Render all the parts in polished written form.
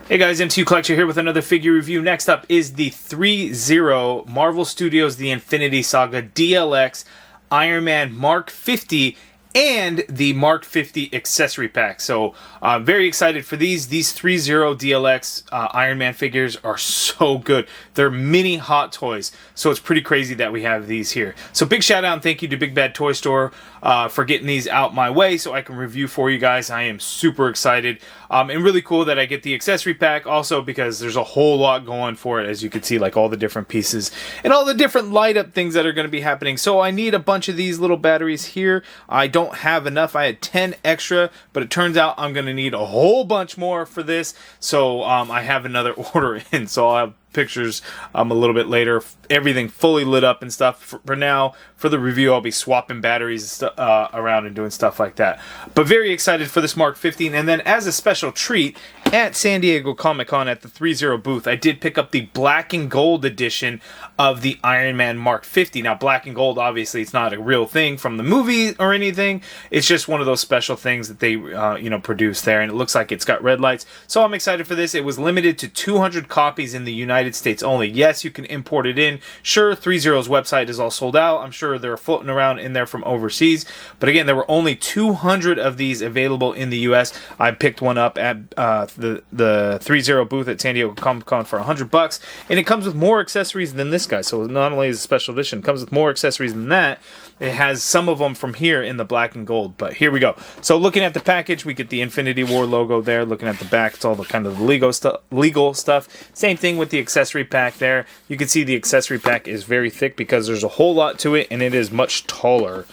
Hey guys, MCU Collector here with another figure review. Next up is the ThreeZero Marvel Studios The Infinity Saga DLX Iron Man Mark 50 and the Mark 50 accessory pack. So I'm very excited for these. These ThreeZero DLX Iron Man figures are so good. They're mini hot toys, so it's pretty crazy that we have these here. So big shout out and thank you to Big Bad Toy Store for getting these out my way so I can review for you guys. I am super excited and really cool that I get the accessory pack also because there's a whole lot going for it, as you can see, like all the different pieces and all the different light up things that are going to be happening. So I need a bunch of these little batteries here. I don't have enough. I had 10 extra, but it turns out I'm going to need a whole bunch more for this. So I have another order in, so I'll have pictures a little bit later, everything fully lit up and stuff. For now, for the review, I'll be swapping batteries around and doing stuff like that. But very excited for this Mark 15. And then as a special treat, at San Diego Comic-Con at the ThreeZero booth, I did pick up the black and gold edition of the Iron Man Mark 50. Now, black and gold, obviously, it's not a real thing from the movie or anything. It's just one of those special things that they, produced there. And it looks like it's got red lights. So I'm excited for this. It was limited to 200 copies in the United States only. Yes, you can import it in. Sure, ThreeZero's website is all sold out. I'm sure they're floating around in there from overseas. But again, there were only 200 of these available in the U.S. I picked one up at the ThreeZero booth at San Diego Comic-Con for $100, and it comes with more accessories than this guy. So not only is it a special edition, it comes with more accessories than that. It has some of them from here in the black and gold, but here we go. So looking at the package, we get the Infinity War logo there. Looking at the back, it's all the kind of the legal stuff. Same thing with the accessory pack there. You can see the accessory pack is very thick because there's a whole lot to it, and it is much taller,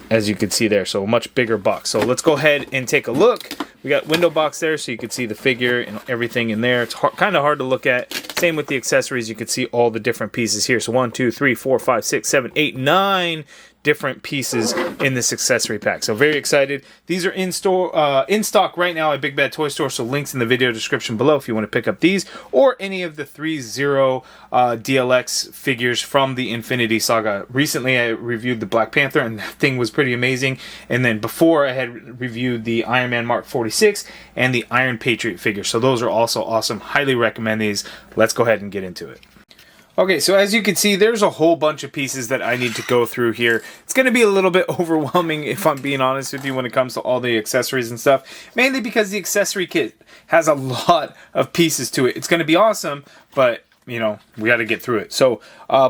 as you can see there. So a much bigger box. So let's go ahead and take a look. We got window box there, so you can see the figure and everything in there. It's kind of hard to look at. Same with the accessories. You can see all the different pieces here. So 1, 2, 3, 4, 5, 6, 7, 8, 9 different pieces in this accessory pack. So very excited. These are in stock right now at Big Bad Toy Store. So links in the video description below if you want to pick up these or any of the ThreeZero DLX figures from the Infinity Saga. Recently, I reviewed the Black Panther, and that thing was pretty amazing. And then before, I had reviewed the Iron Man Mark 46 and the Iron Patriot figure. So those are also awesome. Highly recommend these. Let's go ahead and get into it. Okay, so as you can see, there's a whole bunch of pieces that I need to go through here. It's going to be a little bit overwhelming, if I'm being honest with you, when it comes to all the accessories and stuff. Mainly because the accessory kit has a lot of pieces to it. It's going to be awesome, but we got to get through it. So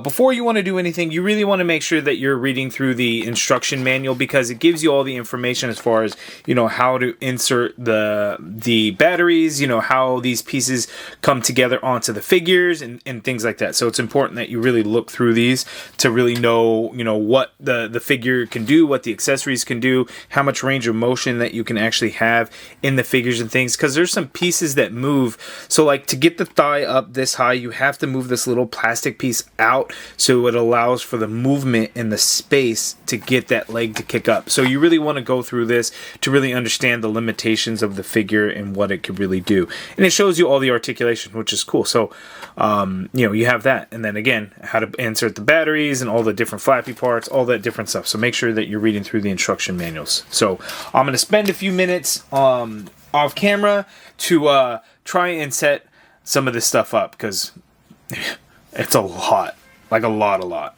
before you want to do anything, you really want to make sure that you're reading through the instruction manual, because it gives you all the information as far as, how to insert the batteries, how these pieces come together onto the figures and things like that. So it's important that you really look through these to really know, what the figure can do, what the accessories can do, how much range of motion that you can actually have in the figures and things, because there's some pieces that move. So like to get the thigh up this high, you have to move this little plastic piece out so it allows for the movement and the space to get that leg to kick up. So you really want to go through this to really understand the limitations of the figure and what it could really do. And it shows you all the articulation, which is cool. So you have that, and then again, how to insert the batteries and all the different flappy parts, all that different stuff. So make sure that you're reading through the instruction manuals. So I'm going to spend a few minutes off camera to try and set some of this stuff up, because it's a lot, like a lot.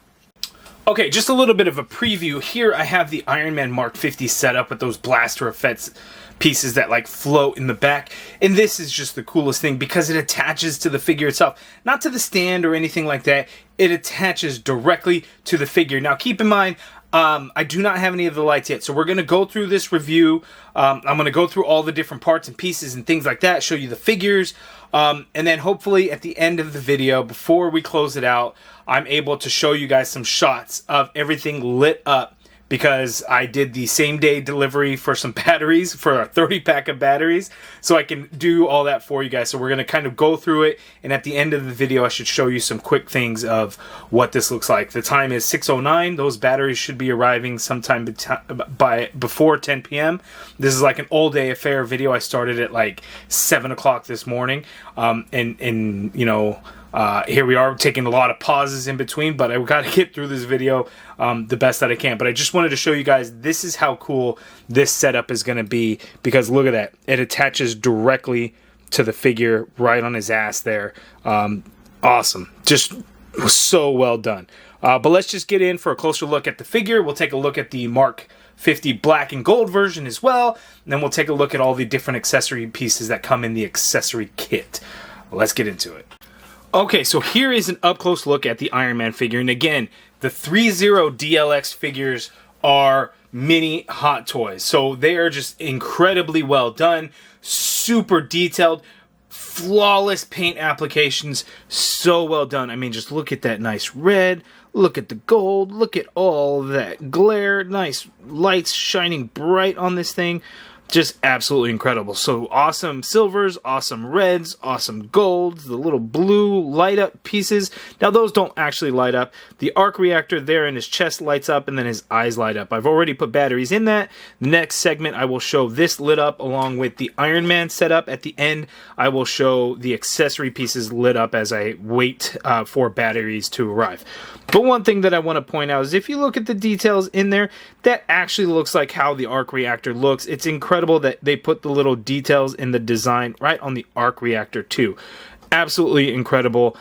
Okay, just a little bit of a preview. Here I have the Iron Man Mark 50 set up with those blaster effects pieces that like float in the back. And this is just the coolest thing because it attaches to the figure itself. Not to the stand or anything like that. It attaches directly to the figure. Now keep in mind, I do not have any of the lights yet, so we're going to go through this review. I'm going to go through all the different parts and pieces and things like that, show you the figures, and then hopefully at the end of the video, before we close it out, I'm able to show you guys some shots of everything lit up, because I did the same day delivery for some batteries, for a 30-pack of batteries, so I can do all that for you guys. So we're going to kind of go through it, and at the end of the video, I should show you some quick things of what this looks like. The time is 6:09. Those batteries should be arriving sometime before 10 p.m. This is like an all-day affair video. I started at like 7 o'clock this morning, here we are taking a lot of pauses in between, but I've got to get through this video the best that I can. But I just wanted to show you guys, this is how cool this setup is going to be, because look at that. It attaches directly to the figure right on his ass there. Awesome. Just so well done. But let's just get in for a closer look at the figure. We'll take a look at the Mark 50 black and gold version as well. And then we'll take a look at all the different accessory pieces that come in the accessory kit. Let's get into it. Okay, so here is an up-close look at the Iron Man figure. And again, the ThreeZero DLX figures are mini Hot Toys. So they are just incredibly well done, super detailed, flawless paint applications, so well done. I mean, just look at that nice red, look at the gold, look at all that glare, nice lights shining bright on this thing. Just absolutely incredible. So awesome silvers, awesome reds, awesome golds, the little blue light up pieces. Now those don't actually light up. The arc reactor there in his chest lights up and then his eyes light up. I've already put batteries in that. The next segment I will show this lit up along with the Iron Man setup. At the end I will show the accessory pieces lit up as I wait for batteries to arrive. But one thing that I want to point out is if you look at the details in there, that actually looks like how the arc reactor looks. It's incredible that they put the little details in the design right on the arc reactor too. Absolutely incredible.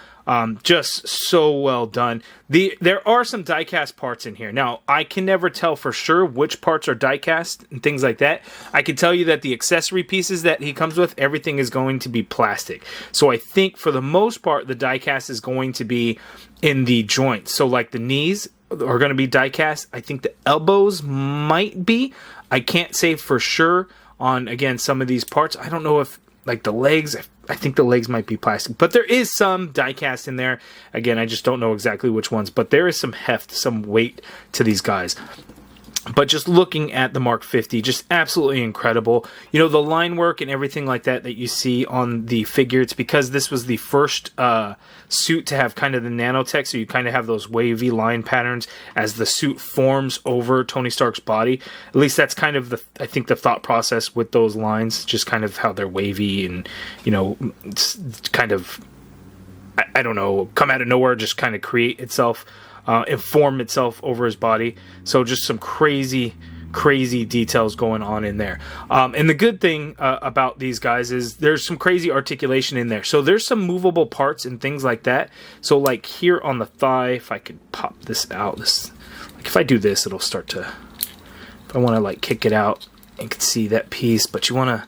Just so well done. There are some die-cast parts in here. Now, I can never tell for sure which parts are die-cast and things like that. I can tell you that the accessory pieces that he comes with, everything is going to be plastic. So I think for the most part, the die-cast is going to be in the joints. So like the knees are going to be die-cast. I think the elbows might be. I can't say for sure on, again, some of these parts. I don't know if, like the legs, I think the legs might be plastic. But there is some die-cast in there. Again, I just don't know exactly which ones. But there is some heft, some weight to these guys. But just looking at the Mark 50, just absolutely incredible. You know, the line work and everything like that that you see on the figure, it's because this was the first suit to have kind of the nanotech, so you kind of have those wavy line patterns as the suit forms over Tony Stark's body. At least that's kind of the, I think, the thought process with those lines, just kind of how they're wavy and, you know, it's kind of, I don't know, come out of nowhere, just kind of create itself. Inform itself over his body. So just some crazy details going on in there. And the good thing about these guys is there's some crazy articulation in there. So there's some movable parts and things like that. So like here on the thigh, if I could pop this out, like if I do this, it'll start to, if I want to like kick it out, you can see that piece, but you want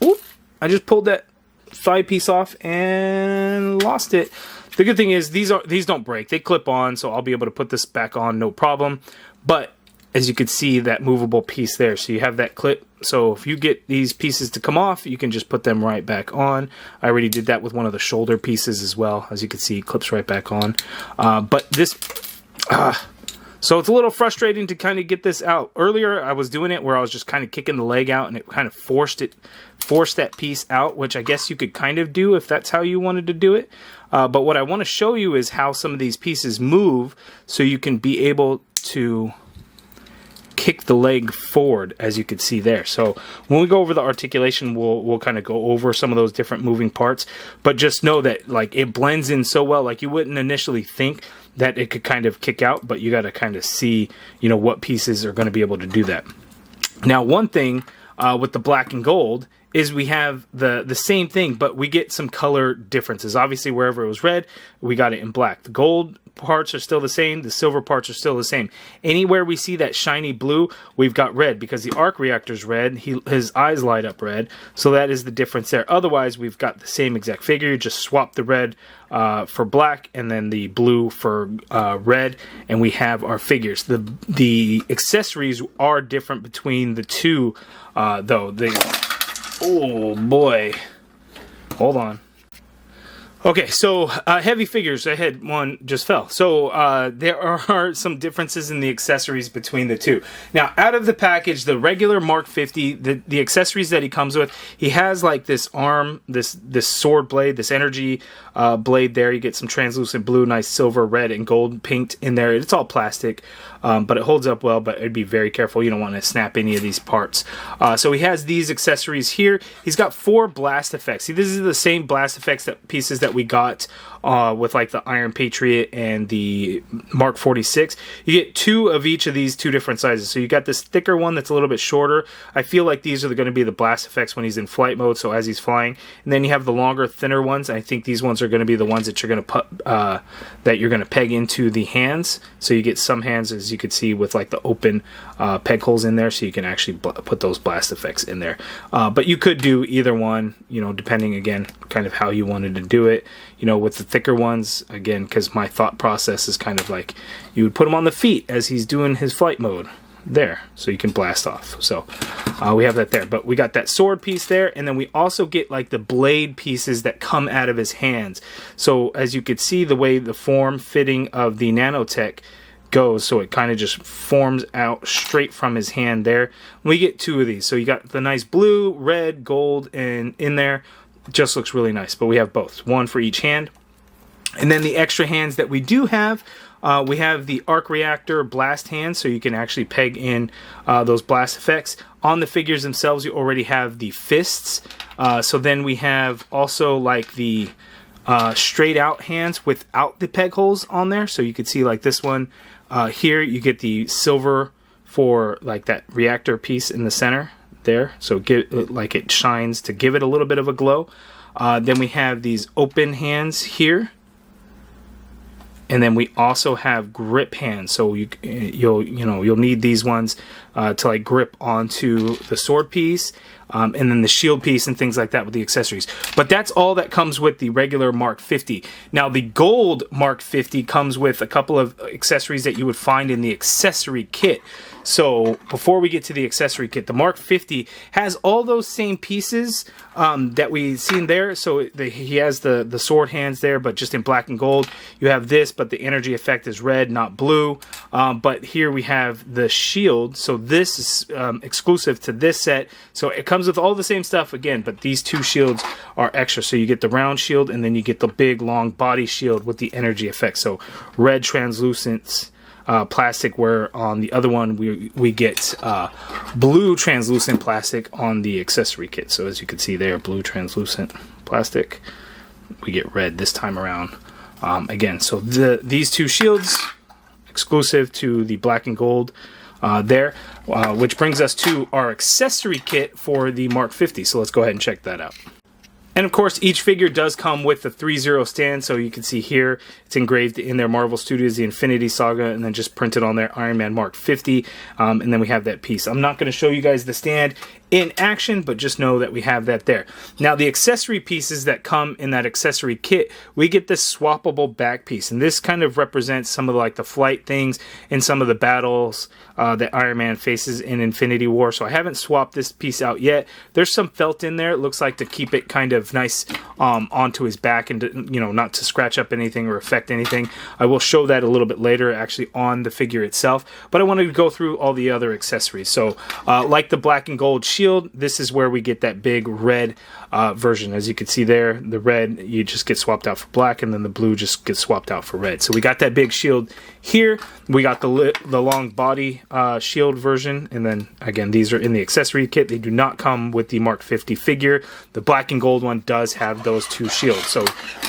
to, oop, I just pulled that thigh piece off and lost it. The good thing is these don't break. They clip on, so I'll be able to put this back on no problem. But as you can see, that movable piece there, so you have that clip. So if you get these pieces to come off, you can just put them right back on. I already did that with one of the shoulder pieces as well. As you can see, it clips right back on. But this... So it's a little frustrating to kind of get this out. Earlier, I was doing it where I was just kind of kicking the leg out, and it kind of forced that piece out, which I guess you could kind of do if that's how you wanted to do it. But what I want to show you is how some of these pieces move, so you can be able to kick the leg forward, as you can see there. So when we go over the articulation, we'll kind of go over some of those different moving parts. But just know that like it blends in so well, like you wouldn't initially think that it could kind of kick out, but you got to kind of see, you know, what pieces are going to be able to do that. Now, one thing with the black and gold is we have the same thing, but we get some color differences. Obviously, wherever it was red, we got it in black. The gold parts are still the same. The silver parts are still the same. Anywhere we see that shiny blue, we've got red because the arc reactor's red. His eyes light up red, so that is the difference there. Otherwise, we've got the same exact figure. You just swap the red for black and then the blue for red, and we have our figures. The accessories are different between the two, though. Oh boy, hold on. Okay, so heavy figures, I had one just fell. So there are some differences in the accessories between the two. Now, out of the package, the regular Mark 50, the accessories that he comes with, he has like this arm, this sword blade, this energy blade there. You get some translucent blue, nice silver, red, and gold paint in there. It's all plastic, but it holds up well, but I'd be very careful. You don't want to snap any of these parts. So he has these accessories here. He's got 4 blast effects. See, this is the same blast effects pieces that we got with like the Iron Patriot and the Mark 46. You get 2 of each of these 2 different sizes. So you got this thicker one that's a little bit shorter. I feel like these are going to be the blast effects when he's in flight mode, so as he's flying. And then you have the longer, thinner ones. I think these ones are going to be the ones that you're going to peg into the hands. So you get some hands, as you can see, with like the open peg holes in there, so you can actually put those blast effects in there. But you could do either one, you know, depending again kind of how you wanted to do it. You know, with the thicker ones, again, because my thought process is kind of like you would put him on the feet as he's doing his flight mode there, so you can blast off. So we have that there, but we got that sword piece there, and then we also get like the blade pieces that come out of his hands. So as you could see, the way the form fitting of the nanotech goes, so it kind of just forms out straight from his hand there. We get 2 of these, so you got the nice blue, red, gold, and in there. It just looks really nice, but we have both, 1 for each hand. And then the extra hands that we do have, we have the arc reactor blast hands, so you can actually peg in those blast effects. On the figures themselves, you already have the fists. So then we have also like the straight out hands without the peg holes on there. So you can see like this one here, you get the silver for like that reactor piece in the center there. So like it shines to give it a little bit of a glow. Then we have these open hands here. And then we also have grip hands, so you'll need these ones to like grip onto the sword piece, and then the shield piece and things like that with the accessories. But that's all that comes with the regular Mark 50. Now the gold Mark 50 comes with a couple of accessories that you would find in the accessory kit. So before we get to the accessory kit, the Mark 50 has all those same pieces that we've seen there. So he has the sword hands there, but just in black and gold. You have this, but the energy effect is red, not blue. But here we have the shield. So this is exclusive to this set. So it comes with all the same stuff again, but these 2 shields are extra. So you get the round shield, and then you get the big long body shield with the energy effect. So red translucent plastic, where on the other one we get blue translucent plastic on the accessory kit. So as you can see there, blue translucent plastic. We get red this time around. Again, so these 2 shields exclusive to the black and gold there, which brings us to our accessory kit for the Mark 50. So let's go ahead and check that out. And of course, each figure does come with the ThreeZero stand, so you can see here it's engraved in their Marvel Studios, the Infinity Saga, and then just printed on their Iron Man Mark 50, and then we have that piece. I'm not going to show you guys the stand in action, but just know that we have that there. Now the accessory pieces that come in that accessory kit, we get this swappable back piece, and this kind of represents some of like the flight things and some of the battles that Iron Man faces in Infinity War. So I haven't swapped this piece out yet. There's some felt in there, it looks like, to keep it kind of nice onto his back, and to, not to scratch up anything or affect anything. I will show that a little bit later actually on the figure itself, but I wanted to go through all the other accessories. So like the black and gold shield, this is where we get that big red version. As you can see there, the red, you just get swapped out for black, and then the blue just gets swapped out for red. So we got that big shield here. We got the long body shield version, and then again, these are in the accessory kit. They do not come with the Mark 50 figure. The black and gold one does have those 2 shields. So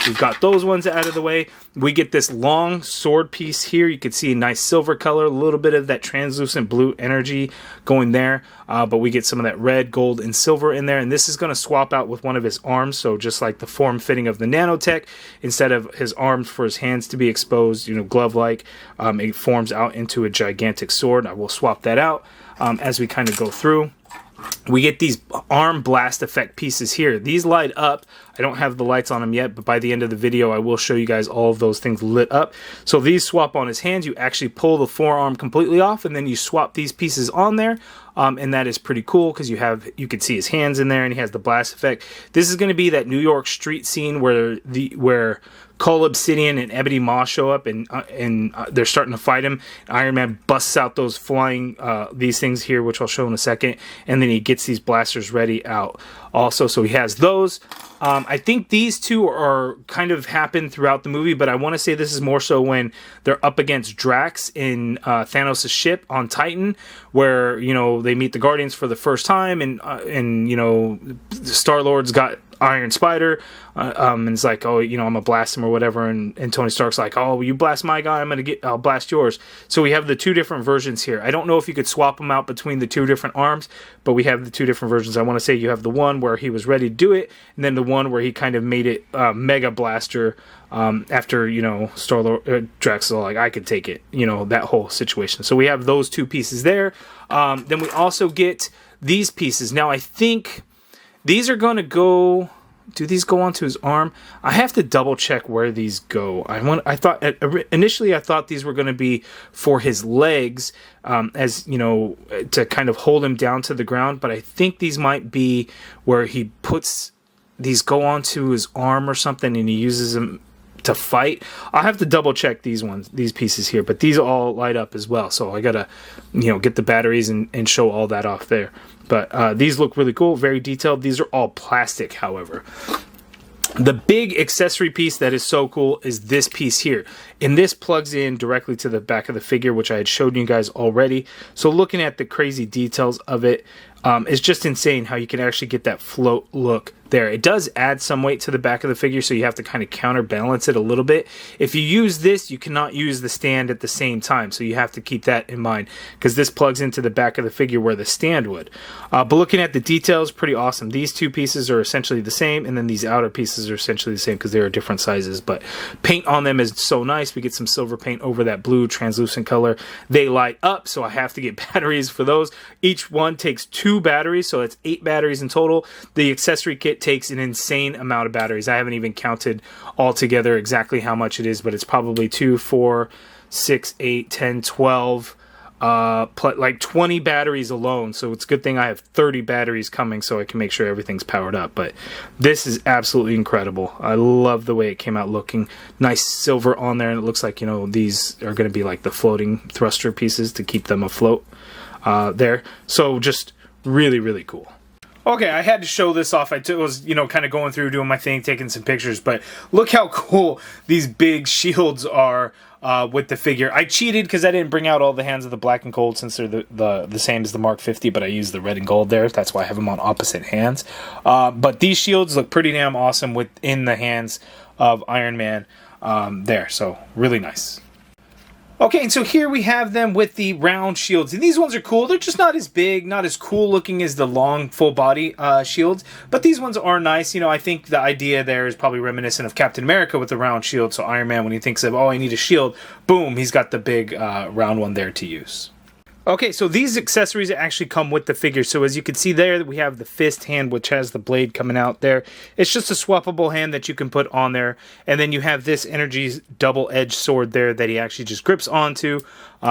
we've got those ones out of the way. We get this long sword piece here. You can see a nice silver color, a little bit of that translucent blue energy going there, but we get some of that red, gold, and silver in there, and this is going to swap out with one of his arms. So just like the form fitting of the nanotech, instead of his arms for his hands to be exposed, glove-like, it forms out into a gigantic sword. I will swap that out as we kind of go through. We get these arm blast effect pieces here. These light up. I don't have the lights on them yet, but by the end of the video, I will show you guys all of those things lit up. So these swap on his hands. You actually pull the forearm completely off, and then you swap these pieces on there. And that is pretty cool because you can see his hands in there, and he has the blast effect. This is going to be that New York street scene where Cull Obsidian and Ebony Maw show up, and they're starting to fight him. Iron Man busts out those flying these things here, which I'll show in a second, and then he gets these blasters ready out also. So he has those. I think these 2 are kind of happen throughout the movie, but I want to say this is more so when they're up against Drax in Thanos' ship on Titan, where they meet the Guardians for the first time, and Star-Lord's got Iron Spider, and it's like, oh, you know, I'm gonna blast him or whatever, and Tony Stark's like, oh, you blast my guy, I'll blast yours. So we have the two different versions here. I don't know if you could swap them out between the two different arms, but we have the two different versions. I want to say you have the one where he was ready to do it, and then the one where he kind of made it Mega Blaster after, you know, Drax was like, I could take it, you know, that whole situation. So we have those two pieces there. Then we also get these pieces. Now I think these are going to go... Do these go onto his arm? I have to double check where these go. Initially I thought these were going to be for his legs, as you know, to kind of hold him down to the ground. But I think these might be where he puts these, go onto his arm or something, and he uses them to fight. I'll have to double check these pieces here, but these all light up as well. So I gotta, you know, get the batteries and show all that off there. But these look really cool, very detailed. These are all plastic, however. The big accessory piece that is so cool is this piece here. And this plugs in directly to the back of the figure, which I had showed you guys already. So looking at the crazy details of it, it's just insane how you can actually get that float look there. It does add some weight to the back of the figure, so you have to kind of counterbalance it a little bit. If you use this, you cannot use the stand at the same time, so you have to keep that in mind, because this plugs into the back of the figure where the stand would. But looking at the details, pretty awesome. These two pieces are essentially the same, and then these outer pieces are essentially the same because they are different sizes, but paint on them is so nice. We get some silver paint over that blue translucent color. They light up, so I have to get batteries for those. Each one takes 2 batteries, so it's 8 batteries in total. The accessory kit takes an insane amount of batteries. I haven't even counted altogether exactly how much it is, but it's probably 2, 4, 6, 8, 10, 12, like 20 batteries alone. So it's a good thing I have 30 batteries coming so I can make sure everything's powered up. But this is absolutely incredible. I love the way it came out looking. Nice silver on there, and it looks like, you know, these are going to be like the floating thruster pieces to keep them afloat there. So just really, really cool. Okay, I had to show this off. I was, you know, kind of going through, doing my thing, taking some pictures, but look how cool these big shields are with the figure. I cheated because I didn't bring out all the hands of the black and gold, since they're the same as the Mark 50, but I used the red and gold there. That's why I have them on opposite hands. But these shields look pretty damn awesome within the hands of Iron Man there, so really nice. Okay, and so here we have them with the round shields. And these ones are cool. They're just not as big, not as cool looking as the long, full body shields. But these ones are nice. You know, I think the idea there is probably reminiscent of Captain America with the round shield. So Iron Man, when he thinks of, oh, I need a shield, boom, he's got the big round one there to use. Okay, so these accessories actually come with the figure. So as you can see there, we have the fist hand, which has the blade coming out there. It's just a swappable hand that you can put on there. And then you have this Energy's double-edged sword there that he actually just grips onto.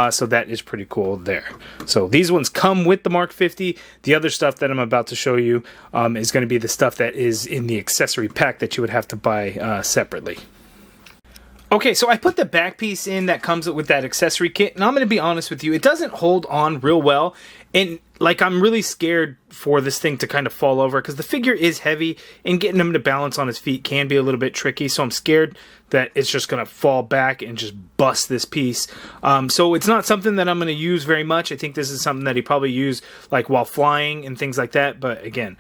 So that is pretty cool there. So these ones come with the Mark 50. The other stuff that I'm about to show you is going to be the stuff that is in the accessory pack that you would have to buy separately. Okay, so I put the back piece in that comes with that accessory kit, and I'm going to be honest with you, it doesn't hold on real well, and like I'm really scared for this thing to kind of fall over, because the figure is heavy, and getting him to balance on his feet can be a little bit tricky, so I'm scared that it's just going to fall back and just bust this piece. So it's not something that I'm going to use very much. I think this is something that he probably used like while flying and things like that, but again,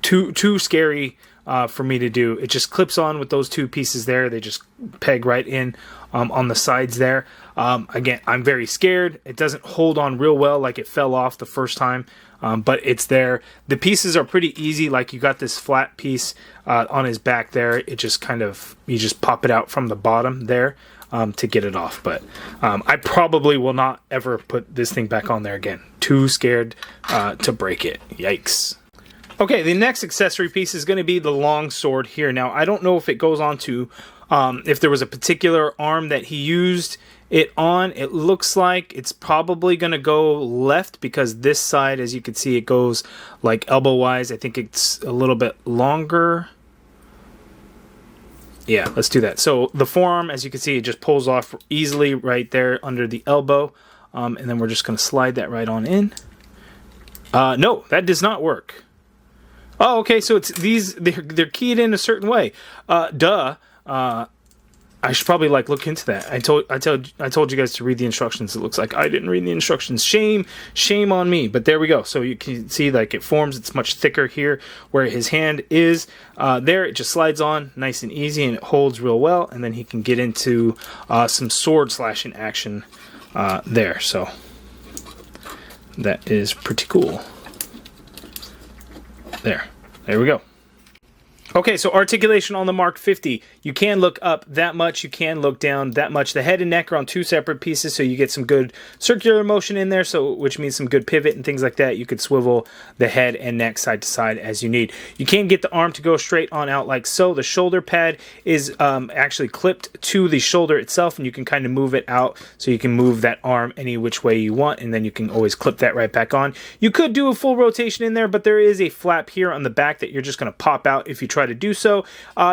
too scary for me to do. It just clips on with those two pieces there. They just peg right in on the sides there. Again, I'm very scared. It doesn't hold on real well, like it fell off the first time, but it's there. The pieces are pretty easy. Like you got this flat piece on his back there. It just kind of, you just pop it out from the bottom there to get it off. But I probably will not ever put this thing back on there again. Too scared to break it. Yikes. Okay, the next accessory piece is going to be the long sword here. Now, I don't know if it goes on to, if there was a particular arm that he used it on. It looks like it's probably going to go left, because this side, as you can see, it goes like elbow-wise. I think it's a little bit longer. Yeah, let's do that. So the forearm, as you can see, it just pulls off easily right there under the elbow. And then we're just going to slide that right on in. No, that does not work. Oh, okay, so it's these, they're keyed in a certain way. I should probably like look into that. I told you guys to read the instructions. It looks like I didn't read the instructions. Shame on me. But there we go. So you can see like it forms. It's much thicker here where his hand is. There it just slides on nice and easy, and it holds real well. And then he can get into some sword slashing action there. So that is pretty cool. There we go. Okay, so articulation on the Mark 50. You can look up that much, you can look down that much. The head and neck are on two separate pieces, so you get some good circular motion in there, so which means some good pivot and things like that. You could swivel the head and neck side to side as you need. You can get the arm to go straight on out like so. The shoulder pad is actually clipped to the shoulder itself, and you can kind of move it out, so you can move that arm any which way you want, and then you can always clip that right back on. You could do a full rotation in there, but there is a flap here on the back that you're just going to pop out if you try to do so,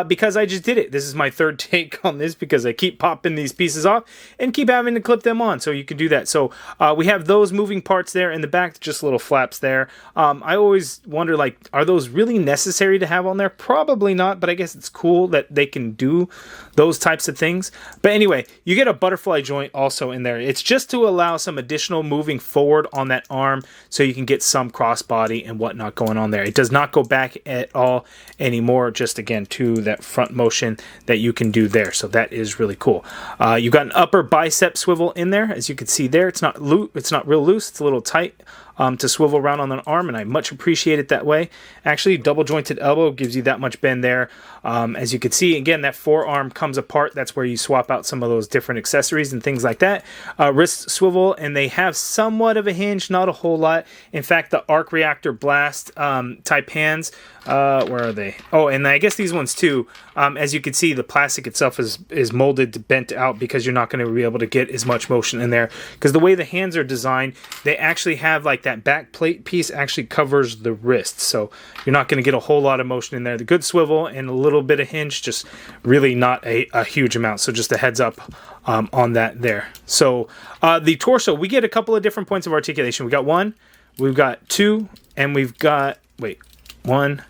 because I just did it. This is my third take on this because I keep popping these pieces off and keep having to clip them on, so you can do that. So we have those moving parts there in the back, just little flaps there. I always wonder, like, are those really necessary to have on there? Probably not, but I guess it's cool that they can do those types of things. But anyway, you get a butterfly joint also in there. It's just to allow some additional moving forward on that arm so you can get some crossbody and whatnot going on there. It does not go back at all anymore, just again to that front motion that you can do there. So that is really cool. You got an upper bicep swivel in there, as you can see there. It's not real loose. It's a little tight to swivel around on an arm, and I much appreciate it that way. Actually, double jointed elbow gives you that much bend there. As you can see, again, that forearm comes apart. That's where you swap out some of those different accessories and things like that. Wrist swivel, and they have somewhat of a hinge, not a whole lot. In fact, the arc reactor blast type hands, where are they? Oh, and I guess these ones too. As you can see, the plastic itself is molded to bent out because you're not going to be able to get as much motion in there. Because the way the hands are designed, they actually have like that back plate piece actually covers the wrist. So you're not going to get a whole lot of motion in there. The good swivel and a little bit of hinge, just really not a huge amount. So just a heads up on that there. So the torso, we get a couple of different points of articulation. We got 1, we've got 2, and we've got, wait, 1,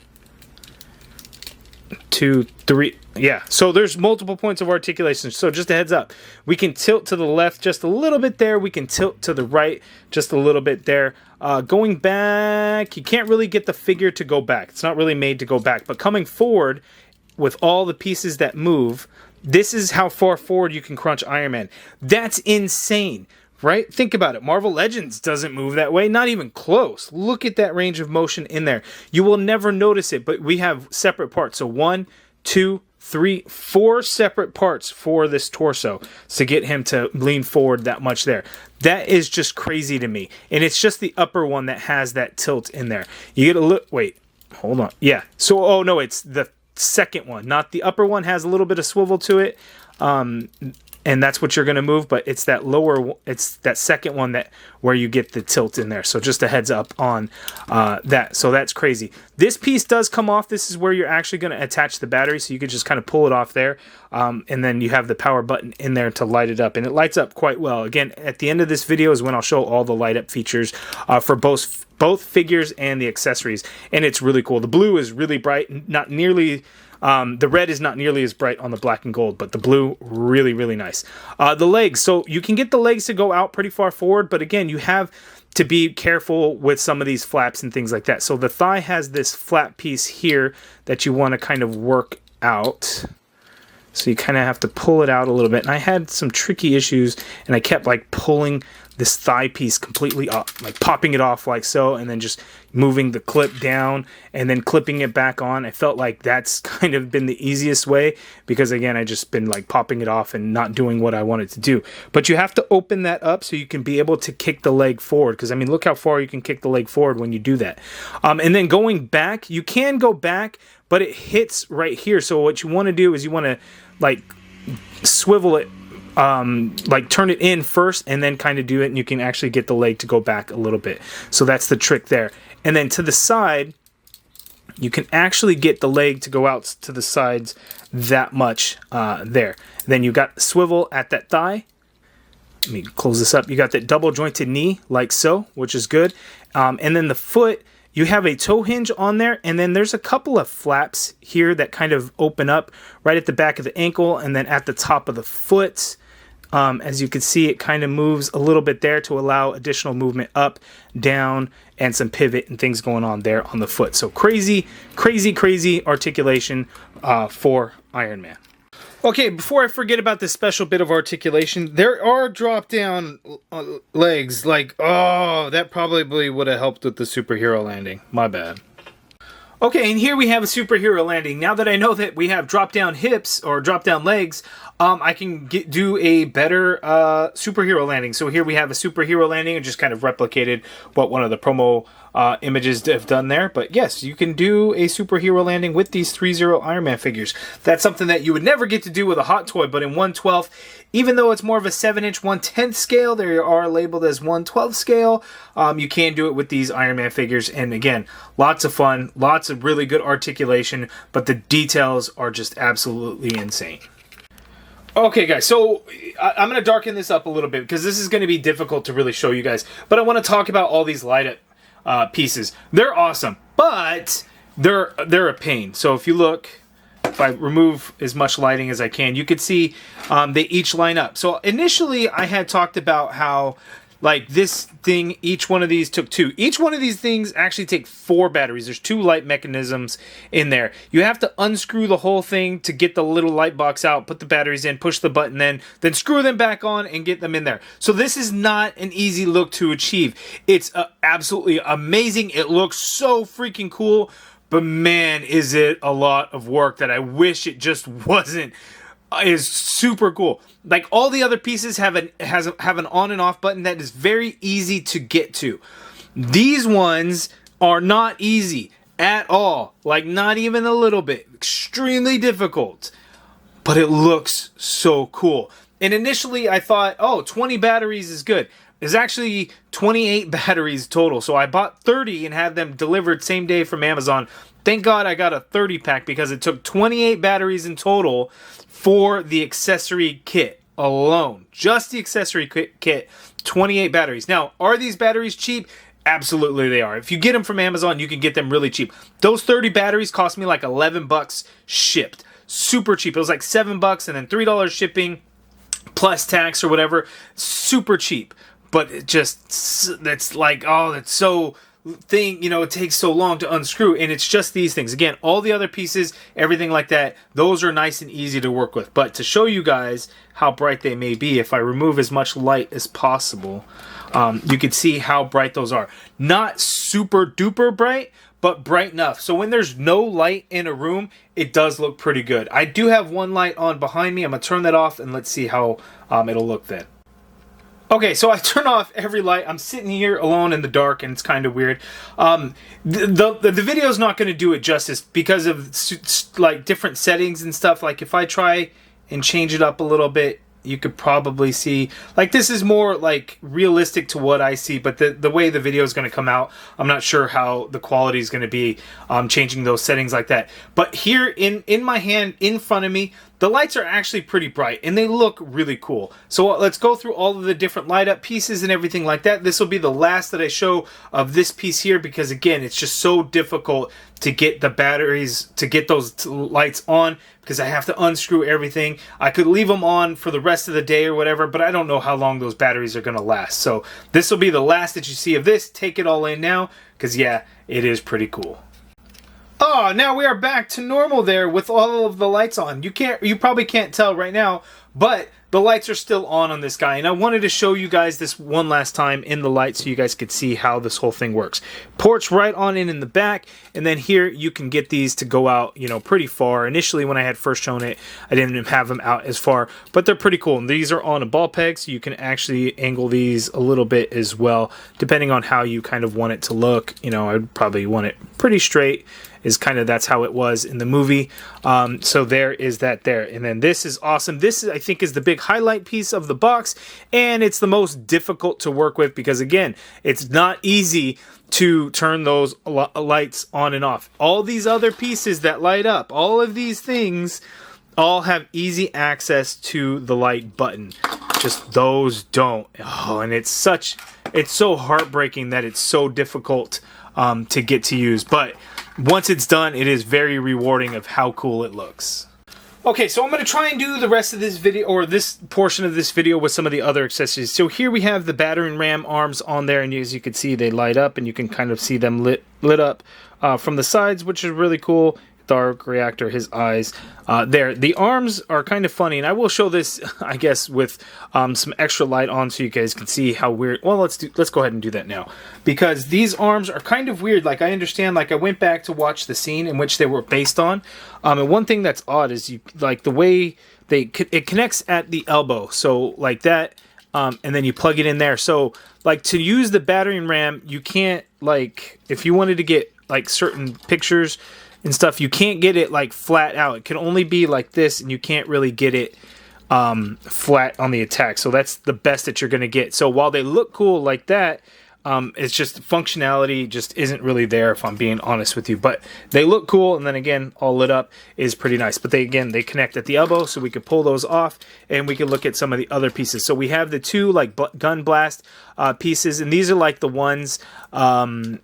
2, 3. Yeah, so there's multiple points of articulation. So just a heads up, we can tilt to the left just a little bit there. We can tilt to the right just a little bit there. Going back, you can't really get the figure to go back. It's not really made to go back. But coming forward with all the pieces that move, this is how far forward you can crunch Iron Man. That's insane, right? Think about it. Marvel Legends doesn't move that way, not even close. Look at that range of motion in there. You will never notice it, but we have separate parts. So 1, 2, 3, 4 separate parts for this torso to get him to lean forward that much there. That is just crazy to me. And it's just the upper one that has that tilt in there. You get a look. Wait, hold on. Yeah. So, oh no, it's the second one, not the upper one. Has a little bit of swivel to it. And that's what you're going to move, but it's that lower, it's that second one that where you get the tilt in there. So just a heads up on that. So that's crazy. This piece does come off. This is where you're actually going to attach the battery, so you can just kind of pull it off there, and then you have the power button in there to light it up, and it lights up quite well. Again, at the end of this video is when I'll show all the light up features for both figures and the accessories, and it's really cool. The blue is really bright, not nearly. The red is not nearly as bright on the black and gold, but the blue, really, really nice. The legs, so you can get the legs to go out pretty far forward, but again, you have to be careful with some of these flaps and things like that. So the thigh has this flap piece here that you want to kind of work out. So you kind of have to pull it out a little bit. And I had some tricky issues, and I kept like pulling this thigh piece completely up, like popping it off like so, and then just moving the clip down and then clipping it back on. I felt like that's kind of been the easiest way because, again, I just been like popping it off and not doing what I wanted to do. But you have to open that up so you can be able to kick the leg forward, because I mean, look how far you can kick the leg forward when you do that. And then going back, you can go back, but it hits right here. So what you want to do is you want to like swivel it, like turn it in first and then kind of do it, and you can actually get the leg to go back a little bit. So that's the trick there. And then to the side, you can actually get the leg to go out to the sides that much there. Then you got swivel at that thigh. Let me close this up. You got that double jointed knee like so, which is good. And then the foot, you have a toe hinge on there, and then there's a couple of flaps here that kind of open up right at the back of the ankle and then at the top of the foot. As you can see, it kind of moves a little bit there to allow additional movement up, down, and some pivot and things going on there on the foot. So crazy, crazy, crazy articulation for Iron Man. Okay, before I forget about this special bit of articulation, there are drop-down legs. Like, oh, that probably would have helped with the superhero landing. My bad. Okay, and here we have a superhero landing. Now that I know that we have drop-down hips or drop-down legs, I can do a better superhero landing. So here we have a superhero landing. I just kind of replicated what one of the promo images have done there. But yes, you can do a superhero landing with these ThreeZero Iron Man figures. That's something that you would never get to do with a hot toy, but in 1/12, even though it's more of a 7-inch 1/10 scale, they are labeled as 1/12 scale. You can do it with these Iron Man figures. And again, lots of fun, lots of really good articulation, but the details are just absolutely insane. Okay, guys, so I'm going to darken this up a little bit because this is going to be difficult to really show you guys. But I want to talk about all these light-up pieces. They're awesome, but they're a pain. So if you look, if I remove as much lighting as I can, you can see they each line up. So initially, I had talked about how, like, this thing, each one of these took 2. Each one of these things actually take 4 batteries. There's 2 light mechanisms in there. You have to unscrew the whole thing to get the little light box out, put the batteries in, push the button then screw them back on and get them in there. So this is not an easy look to achieve. It's absolutely amazing. It looks so freaking cool, but man, is it a lot of work that I wish it just wasn't. Is super cool. Like, all the other pieces have an on and off button that is very easy to get to. These ones are not easy at all. Like, not even a little bit. Extremely difficult. But it looks so cool. And initially I thought, oh, 20 batteries is good. There's actually 28 batteries total. So I bought 30 and had them delivered same day from Amazon. Thank God I got a 30 pack because it took 28 batteries in total for the accessory kit alone. Just the accessory kit, 28 batteries. Now, are these batteries cheap? Absolutely they are. If you get them from Amazon, you can get them really cheap. Those 30 batteries cost me like 11 bucks shipped. Super cheap. It was like $7 and then $3 shipping plus tax or whatever. Super cheap. But it just, that's like, oh, that's so thing, you know, it takes so long to unscrew, and it's just these things. Again, all the other pieces, everything like that, those are nice and easy to work with. But to show you guys how bright they may be, if I remove as much light as possible, you can see how bright those are. Not super duper bright, but bright enough. So when there's no light in a room, it does look pretty good. I do have one light on behind me. I'm gonna turn that off and let's see how it'll look then. Okay, so I turn off every light. I'm sitting here alone in the dark, and it's kind of weird. The video is not going to do it justice because of like different settings and stuff. Like if I try and change it up a little bit, you could probably see, like, this is more like realistic to what I see, but the way the video is going to come out, I'm not sure how the quality is going to be changing those settings like that. But here in my hand in front of me, the lights are actually pretty bright and they look really cool. So let's go through all of the different light up pieces and everything like that. This will be the last that I show of this piece here because, again, it's just so difficult to get the batteries, to get those lights on, because I have to unscrew everything. I could leave them on for the rest of the day or whatever, but I don't know how long those batteries are going to last. So this will be the last that you see of this. Take it all in now, because yeah, it is pretty cool. Oh, now we are back to normal there with all of the lights on. You probably can't tell right now, but the lights are still on this guy, and I wanted to show you guys this one last time in the light so you guys could see how this whole thing works. Ports right on in the back, and then here you can get these to go out, you know, pretty far. Initially, when I had first shown it, I didn't have them out as far, but they're pretty cool. And these are on a ball peg, so you can actually angle these a little bit as well, depending on how you kind of want it to look. You know, I'd probably want it pretty straight. Is kind of, that's how it was in the movie. So there is that there. And then this is awesome. This, I think, is the big highlight piece of the box, and it's the most difficult to work with because, again, it's not easy to turn those lights on and off. All these other pieces that light up, all of these things, all have easy access to the light button. Just those don't. Oh, and it's it's so heartbreaking that it's so difficult to get to use. But once it's done, it is very rewarding of how cool it looks. Okay, so I'm going to try and do the rest of this video, or this portion of this video, with some of the other accessories. So here we have the battery and RAM arms on there, and as you can see, they light up, and you can kind of see them lit up from the sides, which is really cool. Dark reactor, his eyes there. The arms are kind of funny, and I will show this, I guess, with some extra light on so you guys can see how weird. Well, let's go ahead and do that now, because these arms are kind of weird. Like, I understand, like, I went back to watch the scene in which they were based on, and one thing that's odd is like the way it connects at the elbow, so like that, and then you plug it in there. So like, to use the battery and RAM, you can't, like, if you wanted to get like certain pictures and stuff, you can't get it like flat out. It can only be like this, and you can't really get it flat on the attack. So that's the best that you're going to get. So while they look cool like that, it's just functionality just isn't really there, if I'm being honest with you. But they look cool, and then again, all lit up is pretty nice. But they connect at the elbow, so we could pull those off, and we can look at some of the other pieces. So we have the two like gun blast pieces, and these are like the ones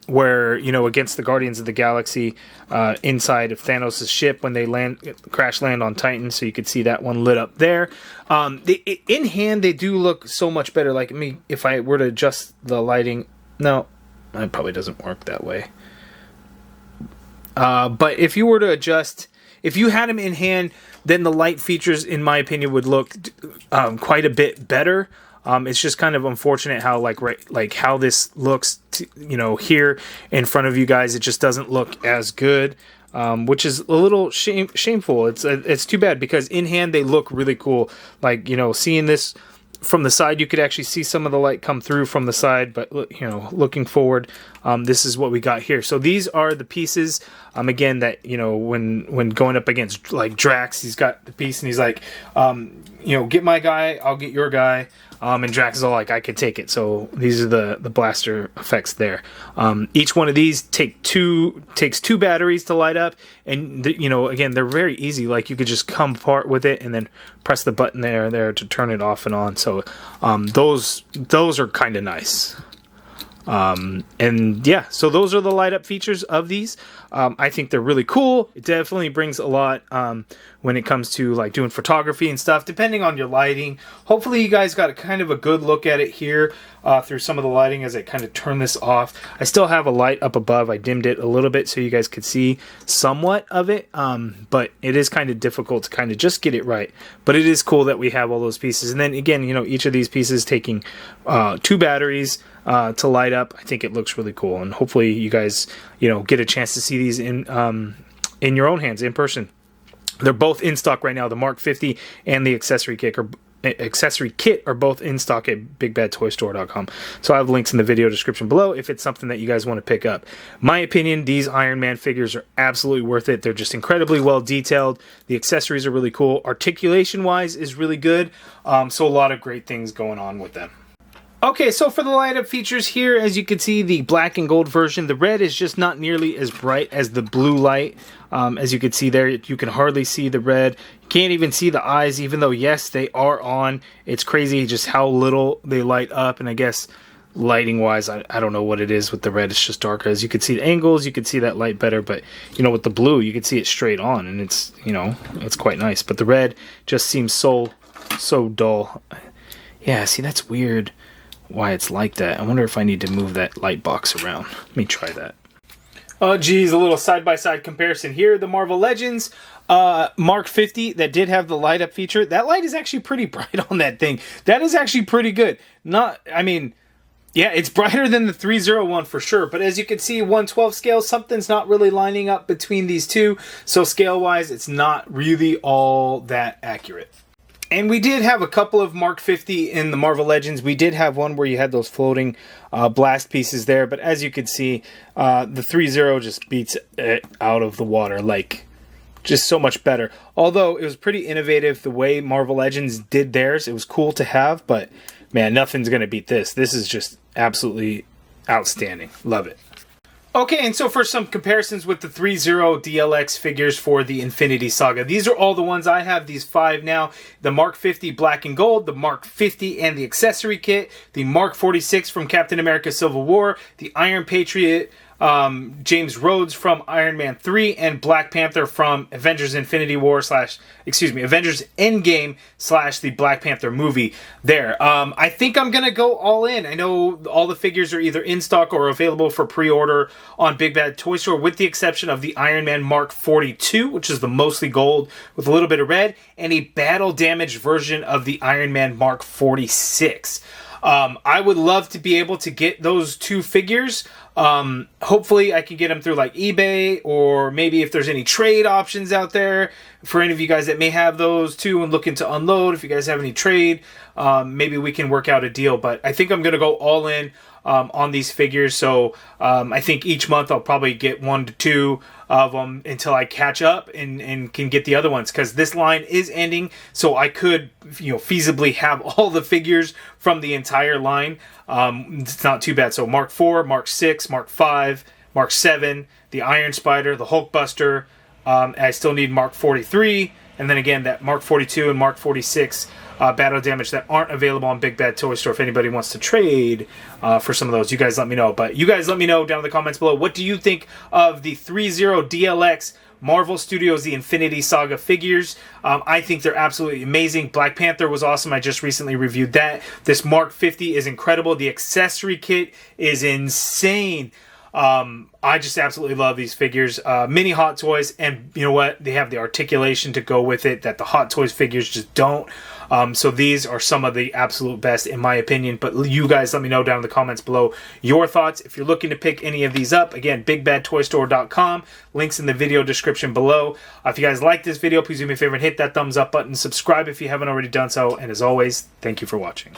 where, you know, against the Guardians of the Galaxy inside of Thanos' ship when they crash land on Titan. So you could see that one lit up there. In hand, they do look so much better. Like, if I were to adjust the lighting, no, it probably doesn't work that way. But if you were to adjust, if you had them in hand, then the light features, in my opinion, would look quite a bit better. It's just kind of unfortunate how how this looks, you know, here in front of you guys. It just doesn't look as good, which is a little shameful. It's too bad, because in hand they look really cool. Like, you know, seeing this from the side, you could actually see some of the light come through from the side, but, you know, looking forward, this is what we got here. So these are the pieces, again, that, you know, when going up against like Drax, he's got the piece and he's like, you know, get my guy, I'll get your guy. And Drax is all like, I could take it. So these are the blaster effects there. Each one of these takes two batteries to light up, and you know, again, they're very easy. Like, you could just come apart with it and then press the button there to turn it off and on. So those are kind of nice. And yeah, so those are the light up features of these. I think they're really cool. It definitely brings a lot when it comes to like doing photography and stuff, depending on your lighting. Hopefully you guys got a kind of a good look at it here through some of the lighting as I kind of turn this off. I still have a light up above. I dimmed it a little bit so you guys could see somewhat of it, but it is kind of difficult to kind of just get it right. But it is cool that we have all those pieces. And then again, you know, each of these pieces taking 2 batteries to light up. I think it looks really cool, and hopefully you guys, you know, get a chance to see these in your own hands, in person. They're both in stock right now. The Mark 50 and the Accessory Kit are both in stock at BigBadToyStore.com. So I have links in the video description below if it's something that you guys want to pick up. My opinion, these Iron Man figures are absolutely worth it. They're just incredibly well detailed. The accessories are really cool. Articulation-wise is really good. So a lot of great things going on with them. Okay, so for the light up features here, as you can see, the black and gold version, the red is just not nearly as bright as the blue light. As you can see there, you can hardly see the red. You can't even see the eyes, even though, yes, they are on. It's crazy just how little they light up, and I guess lighting-wise, I don't know what it is with the red. It's just darker. As you can see the angles, you can see that light better, but, you know, with the blue, you can see it straight on, and it's, you know, it's quite nice. But the red just seems so dull. Yeah, see, that's weird. Why it's like that. I wonder if I need to move that light box around. Let me try that. Oh geez, a little side-by-side comparison here. The Marvel Legends Mark 50 that did have the light up feature. That light is actually pretty bright on that thing. That is actually pretty good. I mean, yeah, it's brighter than the ThreeZero one for sure. But as you can see, 1/12 scale, something's not really lining up between these two. So scale-wise, it's not really all that accurate. And we did have a couple of Mark 50 in the Marvel Legends. We did have one where you had those floating blast pieces there. But as you can see, the ThreeZero just beats it out of the water. Like, just so much better. Although, it was pretty innovative the way Marvel Legends did theirs. It was cool to have. But, man, nothing's going to beat this. This is just absolutely outstanding. Love it. Okay, and so for some comparisons with the ThreeZero DLX figures for the Infinity Saga, these are all the ones I have, these 5 now. The Mark 50 Black and Gold, the Mark 50 and the Accessory Kit, the Mark 46 from Captain America Civil War, the Iron Patriot, James Rhodes from Iron Man 3, and Black Panther from Avengers Infinity War Avengers Endgame / the Black Panther movie there. I think I'm going to go all in. I know all the figures are either in stock or available for pre-order on Big Bad Toy Store, with the exception of the Iron Man Mark 42, which is the mostly gold with a little bit of red, and a battle-damaged version of the Iron Man Mark 46. I would love to be able to get those 2 figures. Hopefully I can get them through like eBay, or maybe if there's any trade options out there for any of you guys that may have those too and looking to unload. If you guys have any trade, maybe we can work out a deal. But I think I'm going to go all in on these figures. So I think each month I'll probably get 1 to 2 of them until I catch up and can get the other ones, because this line is ending, so I could feasibly have all the figures from the entire line. It's not too bad. So Mark 4, Mark 6, Mark 5, Mark 7, the Iron Spider, the Hulkbuster. I still need Mark 43, and then again that Mark 42 and Mark 46 battle damage that aren't available on Big Bad Toy Store. If anybody wants to trade for some of those, you guys let me know. But you guys let me know down in the comments below, what do you think of the ThreeZero DLX Marvel Studios The Infinity Saga figures? I think they're absolutely amazing. Black Panther was awesome. I just recently reviewed that. This Mark 50 is incredible. The accessory kit is insane. I just absolutely love these figures. Mini Hot Toys, and you know what? They have the articulation to go with it that the Hot Toys figures just don't. So these are some of the absolute best in my opinion. But you guys let me know down in the comments below your thoughts. If you're looking to pick any of these up, again, bigbadtoystore.com. Links in the video description below. If you guys like this video, please do me a favor and hit that thumbs up button. Subscribe if you haven't already done so. And as always, thank you for watching.